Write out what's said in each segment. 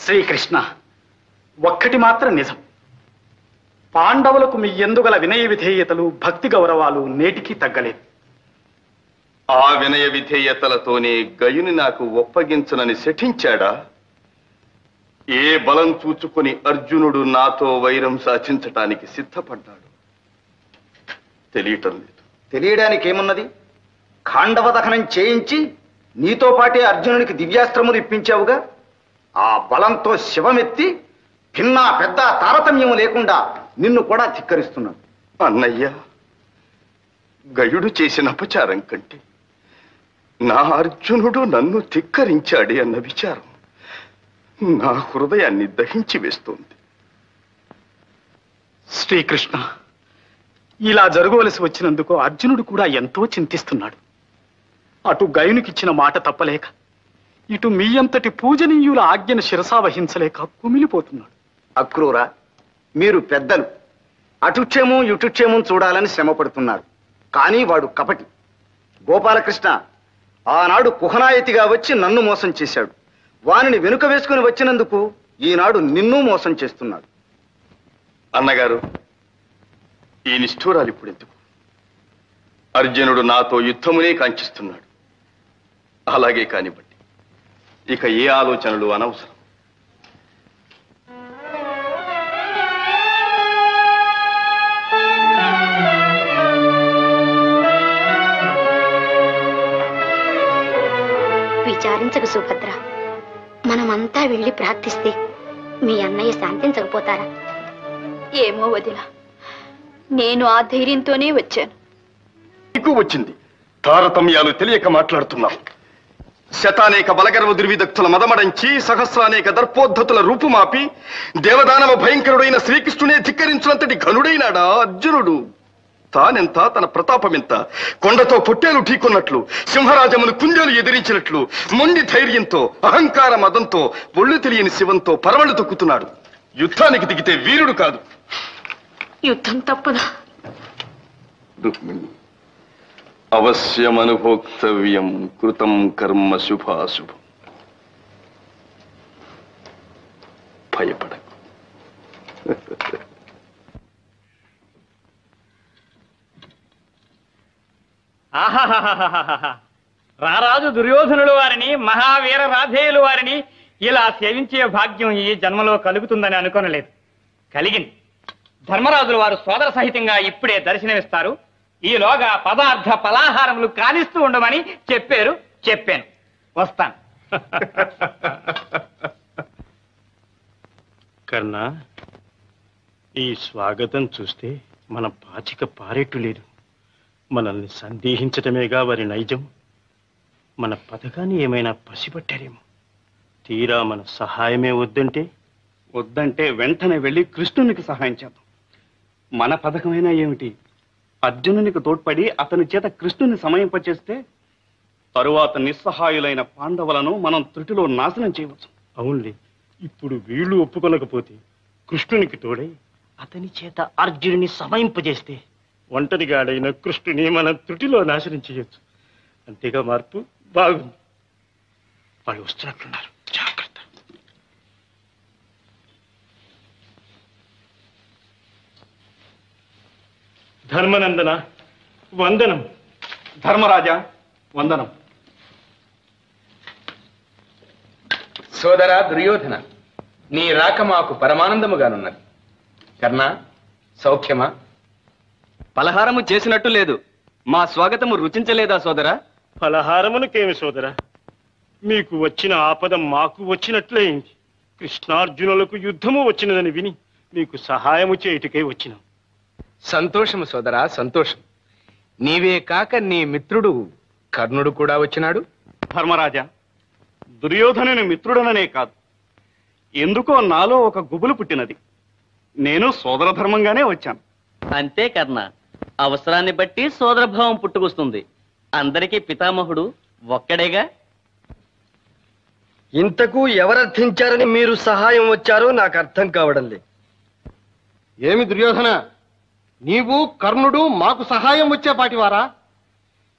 శ్రీకృష్ణ, ఒక్కటి మాత్రం నిజం. పాండవులకు మీ ఎందుగల వినయ విధేయతలు, భక్తి గౌరవాలు నేటికి తగ్గలేదు. ఆ వినయ విధేయతలతోనే గయుని నాకు ఒప్పగించనని శఠించాడా? ఏ బలం చూచుకుని అర్జునుడు నాతో వైరం సాధించటానికి సిద్ధపడ్డాడు? తెలియటం లేదు. తెలియడానికి ఏమున్నది? ఖాండవ దహనం చేయించి నీతో పాటే అర్జునునికి దివ్యాస్త్రములు ఇప్పించావుగా. ఆ బలంతో శివమెత్తి భిన్నా పెద్ద తారతమ్యం లేకుండా నిన్ను కూడా ధిక్కరిస్తున్నాడు. అన్నయ్య, గయుడు చేసిన అపచారం కంటే నా అర్జునుడు నన్ను ధిక్కరించాడే అన్న విచారం నా హృదయాన్ని దహించి వేస్తోంది. శ్రీకృష్ణ, ఇలా జరగవలసి వచ్చినందుకు అర్జునుడు కూడా ఎంతో చింతిస్తున్నాడు. అటు గయునికిచ్చిన మాట తప్పలేక, ఇటు మీ అంతటి పూజనీయుల ఆజ్ఞను శిరసావహించలేక కుమిలిపోతున్నాడు. అక్రూర, మీరు పెద్దలు అటుక్షేమం ఇటుక్షేమం చూడాలని శ్రమపడుతున్నారు. కానీ వాడు కపటి. గోపాలకృష్ణ ఆనాడు కుహనాయతిగా వచ్చి నన్ను మోసం చేశాడు. వానిని వెనుక వేసుకుని వచ్చినందుకు ఈనాడు నిన్ను మోసం చేస్తున్నాడు. అన్నగారు, ఈ నిష్ఠూరాలు ఇప్పుడెందుకు? అర్జునుడు నాతో యుద్ధమునే కాంక్షిస్తున్నాడు. అలాగే కానివ్వండి, ఇక ఏ ఆలోచనలు అనవసరం. విచారించకు సుభద్ర, మనమంతా వెళ్ళి ప్రార్థిస్తే మీ అన్నయ్య శాంతించకపోతారా? ఏమో వదిన, నేను ఆ ధైర్యంతోనే వచ్చాను. నీకు వచ్చింది. తారతమ్యాలు తెలియక మాట్లాడుతున్నావు. శతానేక బలగర్వ దుర్విదక్తుల మదమడంచి సహస్రానేక దర్పోద్ధతుల రూపుమాపి దేవదానవ భయంకరుడైన శ్రీకృష్ణునే ధిక్కరించినంతటి ఘనుడైనాడా అర్జునుడు? తానెంత, తన ప్రతాపమెంత? కొండతో పొట్టేలు ఢీకొన్నట్లు, సింహరాజమును కుంజలు ఎదిరించినట్లు మొండి ధైర్యంతో, అహంకార మదంతో, ఒళ్ళు తెలియని శివంతో పరవళ్ళు తొక్కుతున్నాడు. యుద్ధానికి దిగితే వీరుడు కాదు. యుద్ధం తప్పదా? రుక్మిణి, అవశ్యమనుభోక్తవ్యం కృతం కర్మ శుభాశుభం. భయపడకు. రారాజు దుర్యోధనుడు వారిని, మహావీర రాధేయులు వారిని ఇలా సేవించే భాగ్యం ఈ జన్మలో కలుగుతుందని అనుకోనలేదు. కలిగింది. ధర్మరాజులు వారు సోదర సహితంగా ఇప్పుడే దర్శనమిస్తారు. ఈలోగా పదార్థ పలాహారములు కానిస్తూ ఉండమని చెప్పారు. చెప్పాను. వస్తాను. కర్ణ, ఈ స్వాగతం చూస్తే మన పాచిక పారేట్టు లేదు. మనల్ని సందేహించటమేగా వారి నైజం. మన పథకాన్ని ఏమైనా పసిపట్టారేమో. తీరా మన సహాయమే వద్దంటే వెంటనే వెళ్ళి కృష్ణునికి సహాయం చేద్దాం. మన పథకమైనా ఏమిటి? అర్జునునికి తోడ్పడి అతని చేత కృష్ణుని సమయింపచేస్తే తరువాత నిస్సహాయులైన పాండవులను మనం త్రుటిలో నాశనం చేయవచ్చు. అవునులే, ఇప్పుడు వీళ్ళు ఒప్పుకొనకపోతే కృష్ణునికి తోడై అతని చేత అర్జునుని సమయింపజేస్తే ఒంటరిగాడైన కృష్ణుని మనం త్రుటిలో నాశనం చేయొచ్చు. అంతేగా మార్పు? బాగుంది. వాళ్ళు వస్తున్నట్లున్నారు. జాగ్రత్త. ధర్మనందన వందనం. ధర్మరాజా వందనం. సోదరా దుర్యోధన, నీ రాక మాకు పరమానందముగానున్నది. కర్ణ, సౌఖ్యమా? పలహారము చేసినట్టు లేదు. మా స్వాగతము రుచించలేదా సోదరా? ఫలహారమునకేమి సోదరా, మీకు వచ్చిన ఆపద మాకు వచ్చినట్లయింది. కృష్ణార్జునులకు యుద్ధము వచ్చినదని విని మీకు సహాయము చేయుటకై వచ్చినాం. సంతోషము సోదరా, సంతోషం. నీవే కాక నీ మిత్రుడు కర్ణుడు కూడా వచ్చినాడు. ధర్మరాజా, దుర్యోధనుని మిత్రుడననే కాదు, ఎందుకో నాలో ఒక గుబులు పుట్టినది. నేను సోదర ధర్మంగానే వచ్చాను. అంతే కర్ణ, అవసరాన్ని బట్టి సోదరభావం పుట్టుకొస్తుంది. అందరికీ పితామహుడు ఒక్కడేగా. ఇంతకు ఎవరర్థించారని మీరు సహాయం వచ్చారో నాకు అర్థం కావడం లేదు. ఏమి దుర్యోధన, నీవు కర్ణుడు మాకు సహాయం వచ్చేపాటివారా?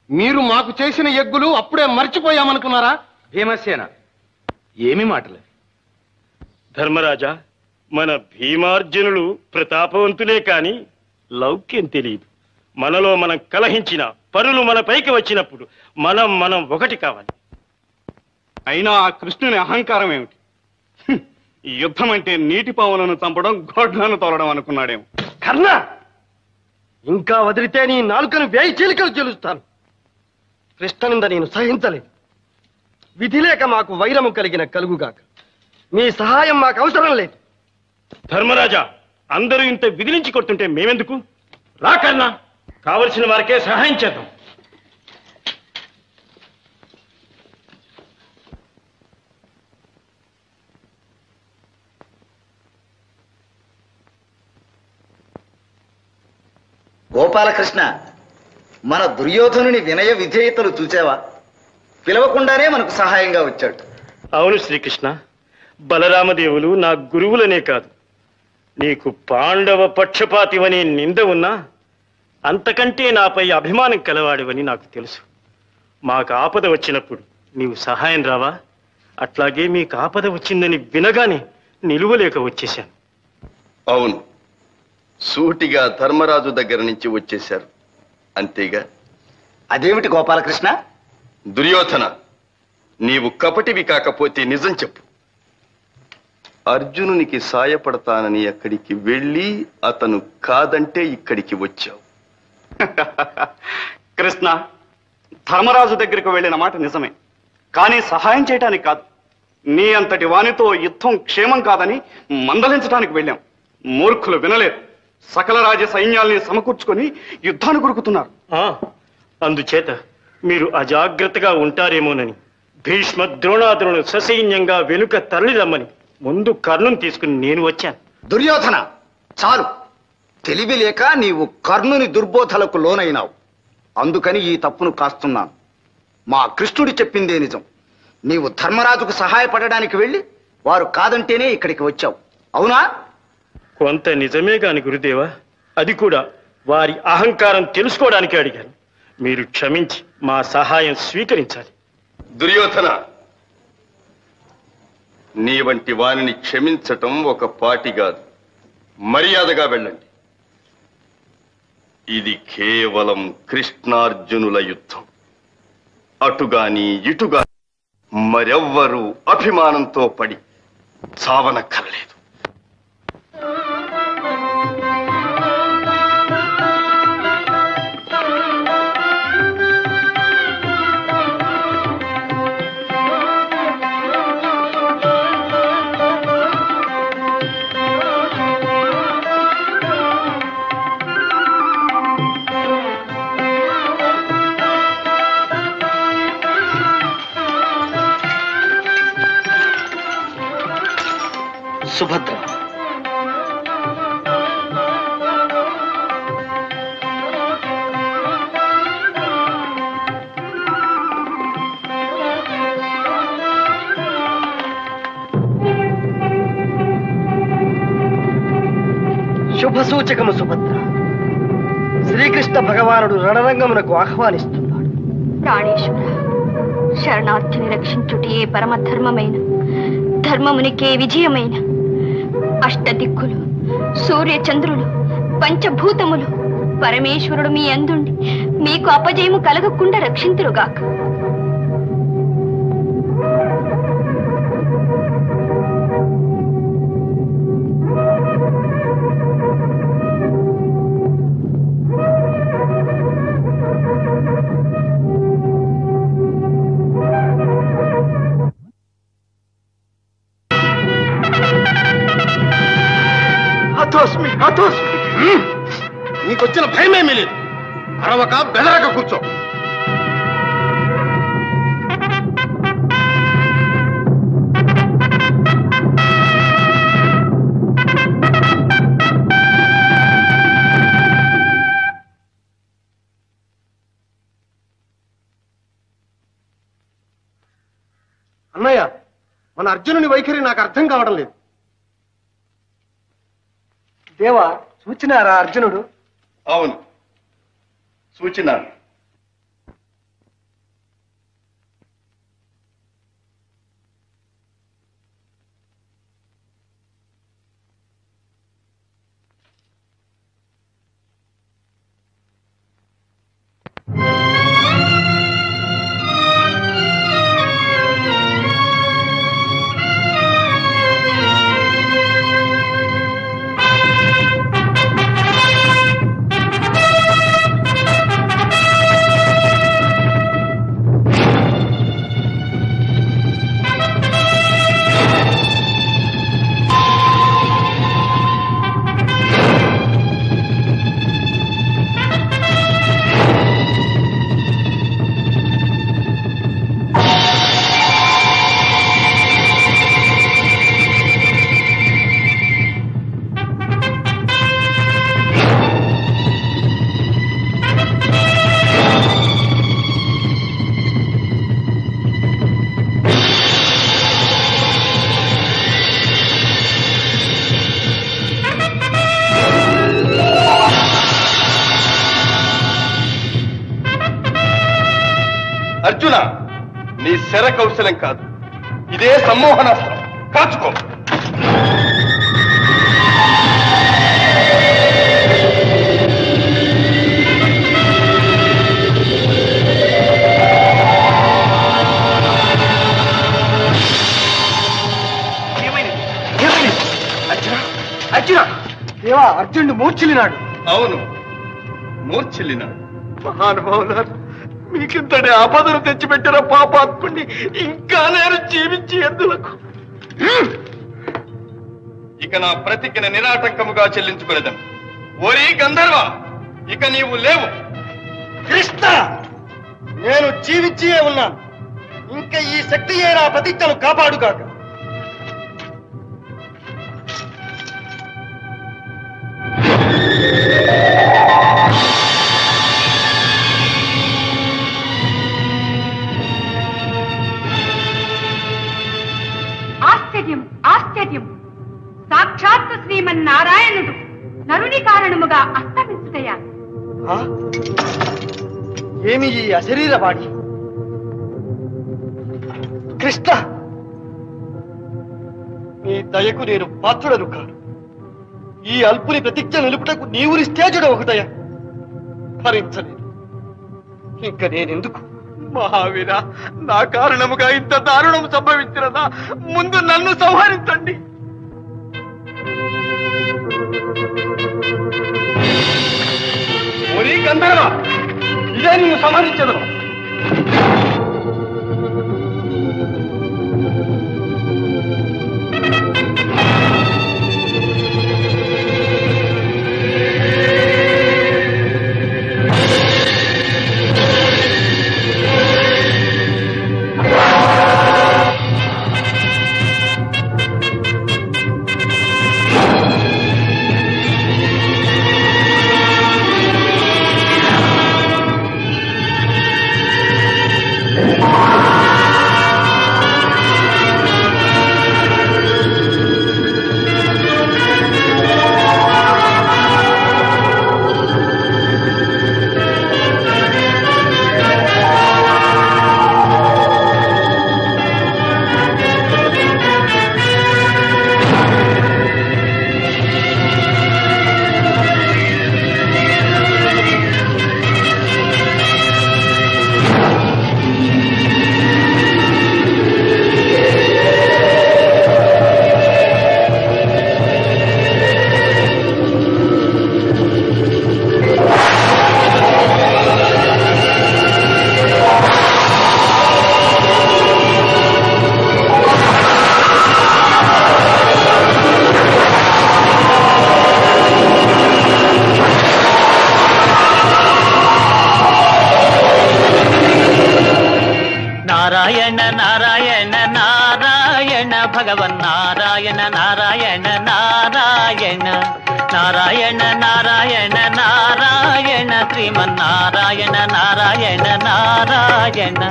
మీరు మాకు చేసిన యజ్ఞులు అప్పుడే మర్చిపోయామనుకున్నారా? భీమసేన, ఏమి మాటలు? ధర్మరాజా, మన భీమార్జునులు ప్రతాపవంతులే కాని లౌక్యం తెలియదు. మనలో మనం కలహించిన పరులు మన పైకి వచ్చినప్పుడు మనం ఒకటి కావాలి. అయినా ఆ కృష్ణుని అహంకారం ఏమిటి? ఈ యుద్ధం అంటే నీటి పావులను చంపడం, గోడ్లను తోలడం అనుకున్నాడేమో. కర్ణ, ఇంకా వదిలితే నీ నాలుకను వేయి చీలికలు చెలుస్తాను. కృష్ణనింద నేను సహించలేదు. విధి లేక మాకు వైరము కలిగిన కలుగుగాక. మీ సహాయం మాకు అవసరం లేదు. ధర్మరాజా, అందరూ ఇంత విదిలించి కొడుతుంటే మేమెందుకు? రా కర్ణ, కావలసిన వారికే సహాయం చేద్దాం. గోపాలకృష్ణ, మన దుర్యోధనుని వినయ విధేయతలు చూచావా? పిలవకుండానే మనకు సహాయంగా వచ్చాడు. అవును శ్రీకృష్ణ, బలరామదేవులు నా గురువులనే కాదు, నీకు పాండవ పక్షపాతివని నింద ఉన్నా అంతకంటే నాపై అభిమానం కలవాడివని నాకు తెలుసు. మాకు ఆపద వచ్చినప్పుడు నీవు సహాయం రావా? అట్లాగే మీకు ఆపద వచ్చిందని వినగానే నిలువలేక వచ్చేశాను. అవును, సూటిగా ధర్మరాజు దగ్గర నుంచి వచ్చేశారు, అంతేగా? అదేమిటి గోపాలకృష్ణ? దుర్యోధన, నీవు కపటివి కాకపోతే నిజం చెప్పు. అర్జునునికి సాయపడతానని అక్కడికి వెళ్ళి అతను కాదంటే ఇక్కడికి వచ్చావు. కృష్ణ, ధర్మరాజు దగ్గరికి వెళ్ళిన మాట నిజమే, కానీ సహాయం చేయటానికి కాదు. నీ అంతటి వానితో యుద్ధం క్షేమం కాదని మందలించడానికి వెళ్ళాం. మూర్ఖులు వినలేదు. సకల రాజ్య సైన్యాల్ని సమకూర్చుకొని యుద్ధాన్ని గురుకుతున్నారు. అందుచేత మీరు అజాగ్రత్తగా ఉంటారేమోనని భీష్మ ద్రోణాదులను ససైన్యంగా వెనుక తరలిరమ్మని ముందు కర్ణుని తీసుకుని నేను వచ్చాను. దుర్యోధన, చాలు. తెలివి లేక నీవు కర్ణుని దుర్బోధలకు లోనైనావు. అందుకని ఈ తప్పును కాస్తున్నాను. మా కృష్ణుడు చెప్పిందే నిజం. నీవు ధర్మరాజుకు సహాయపడడానికి వెళ్ళి వారు కాదంటేనే ఇక్కడికి వచ్చావు, అవునా? కొంత నిజమే కాని గురుదేవా, అది కూడా వారి అహంకారం తెలుసుకోవడానికి అడిగాను. మీరు క్షమించి మా సహాయం స్వీకరించాలి. దుర్యోధన, నీ వంటి వారిని క్షమించటం ఒక పాటి కాదు. మర్యాదగా వెళ్ళండి. ఇది కేవలం కృష్ణార్జునుల యుద్ధం. అటుగాని ఇటుగాని మరెవ్వరూ అభిమానంతో పడి చావనక్కర్లేదు. సుభద్ర, శుభ సూచకము సుభద్ర. శ్రీకృష్ణ భగవానుడు రణరంగమునకు ఆహ్వానిస్తున్నాడు. ప్రాణేశ్వర, శరణార్థిని రక్షించుటే పరమధర్మమైన, ధర్మమునికే విజయమైన. అష్టదిక్కులు, సూర్యచంద్రులు, పంచభూతములు పరమేశ్వరుడు మీ అందుండి మీకు అపజయము కలగకుండా రక్షింతురుగాక. నీకొచ్చిన భయమేమీ లేదు. అరవక బెదరక కూర్చో. అన్నయ్య, మన అర్జునుని వైఖరి నాకు అర్థం కావడం లేదు. దేవా, చూచినారా అర్జునుడు? అవును, సూచనాలు. అర్జున, నీ శర కౌశలం కాదు, ఇదే సమ్మోహనాస్త్రం. కాచుకో. అర్జున, దేవా, అర్జునుడు మూర్ఛిల్లినాడు. అవును, మూర్ఛిల్లినాడు. మహానుభావులారు, మీకింతటి ఆపదను తెచ్చిపెట్టిన పాపాత్ముడిని ఇంకా నేను జీవించి ఎందులకు? ఇక నా ప్రతిజ్ఞ నిరాటంకముగా చెల్లించుకునేదను. ఓరి గంధర్వ, ఇక నీవు లేవు. కృష్ణ, నేను జీవించియే ఉన్నాను. ఇంకా ఈ శక్తియే నా ప్రతిజ్ఞను కాపాడుగాక. ఆశ్చర్యం, ఆశ్చర్యం! సాక్షాత్తు శ్రీమన్నారాయణుడు నరుని కారణముగా అస్తమించుటయా? ఏమి ఈ అశరీరవాణి? కృష్ణ, నీ దయకు నేను పాత్రుడను కాను. ఈ అల్పుని ప్రతిజ్ఞ నిలుపుటకు నీవు నిస్తేజుడు ఒకదయ భరించలేదు. ఇంక నేనెందుకు? మహావీర, నా కారణముగా ఇంత దారుణం సంభవించినదా? ముందు నన్ను సంహరించండి. ఓరి గంధర్వ, ఇదే నిన్ను సంహరించదు. నారాయణ నారాయణ నారాయణ భగవన్నారాయణ నారాయణ నారాయణ నారాయణ నారాయణ నారాయణ శ్రీమన్నారాయణ నారాయణ నారాయణ.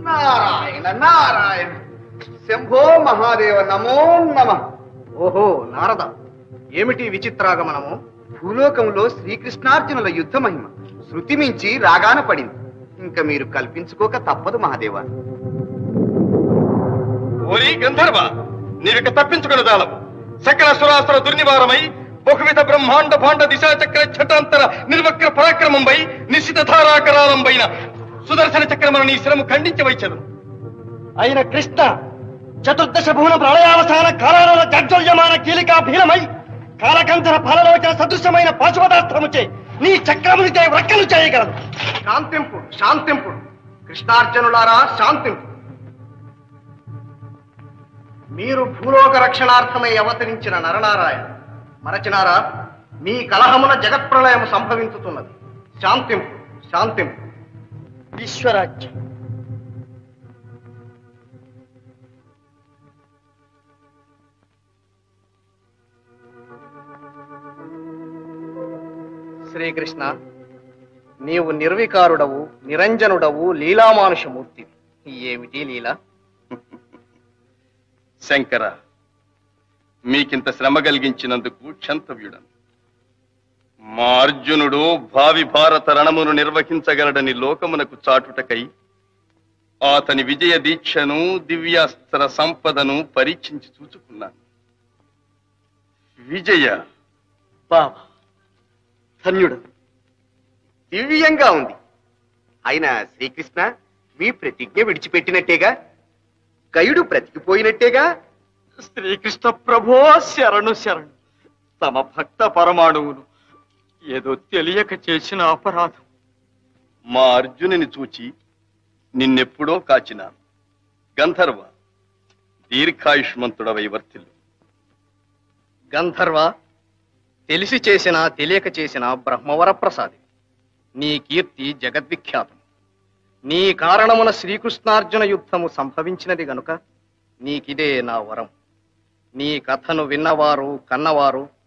నారాయణ నారాయణ, శంభో మహాదేవ, నమో నమః. ఓహో నారద, ఏమిటి విచిత్రాగమనము? భూలోకంలో శ్రీకృష్ణార్జునుల యుద్ధ మహిమ శృతి మించి రాగాన పడింది. ఇంకా మీరు కల్పించుకోక తప్పదు మహాదేవ. ఓరి గంధర్వ, నీవిక తప్పించుకుని దాలవు. సకల సురాసుర దుర్నివారమై బహువిధ బ్రహ్మాండ భాండ దిశాచక్ర ఛటాంతర నిర్వక్ర పరాక్రమంపై నిశ్చిత ధారాకరాలంపైన సుదర్శన చక్రమును నీ శిరము ఖండించి వైచదు. అయిన కృష్ణ, చతుర్దశ భువన ప్రళయావసాన కాలాలలో జర్జర్యమాన కీలికా భీలమై కాలకంధర ఫలలోచన సదృశమైన పాశుపదాస్త్రముచే నీ చక్రమునిచే వ్రక్కలు చేయగలదు. శాంతింపుడు, శాంతింపుడు, కృష్ణార్జునులారా శాంతింపుడు. మీరు భూలోక రక్షణార్థమై అవతరించిన నరనారాయణ మరచినారా? మీ కలహమున జగత్ప్రళయము సంభవించుతున్నది. శాంతింపుడు, శాంతింపుడు. ఈశ్వరాజ్యం. శ్రీకృష్ణ, నీవు నిర్వికారుడవు, నిరంజనుడవు, లీలామానుషమూర్తివి. ఏమిటి లీల? శంకర, మీకింత శ్రమ కలిగించినందుకు క్షంతవ్యుడను. మా అర్జునుడు భావి భారత రణమును నిర్వహించగలడని లోకమునకు చాటుటకై అతని విజయ దీక్షను దివ్యాస్త్ర సంపదను పరీక్షించి చూచుకున్నాను. విజయ బాబా ధన్యుడు. దివ్యంగా ఉంది. అయినా శ్రీకృష్ణ మీ ప్రతిజ్ఞ విడిచిపెట్టినట్టేగా, గయుడు బ్రతికిపోయినట్టేగా. శ్రీకృష్ణ ప్రభో శరణు శరణు. తమ భక్త పరమాణువును ఏదో తెలియక చేసిన అపరాధం. మా అర్జునుని చూచి నిన్నెప్పుడో కాచినాను. గంధర్వ, దీర్ఘాయుష్మంతుడవై వర్తిల్లు. గంధర్వ, తెలిసి చేసినా తెలియక చేసిన బ్రహ్మవర ప్రసాది. నీ కీర్తి జగద్విఖ్యాతం. నీ కారణమున శ్రీకృష్ణార్జున యుద్ధము సంభవించినది గనుక నీకిదే నా వరం. నీ కథను విన్నవారు కన్నవారు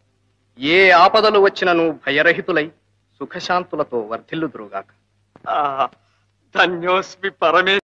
ఏ ఆపదలు వచ్చినను భయరహితులై సుఖశాంతులతో వర్ధిల్లుదురుగాక. ధన్యోస్మి పరమే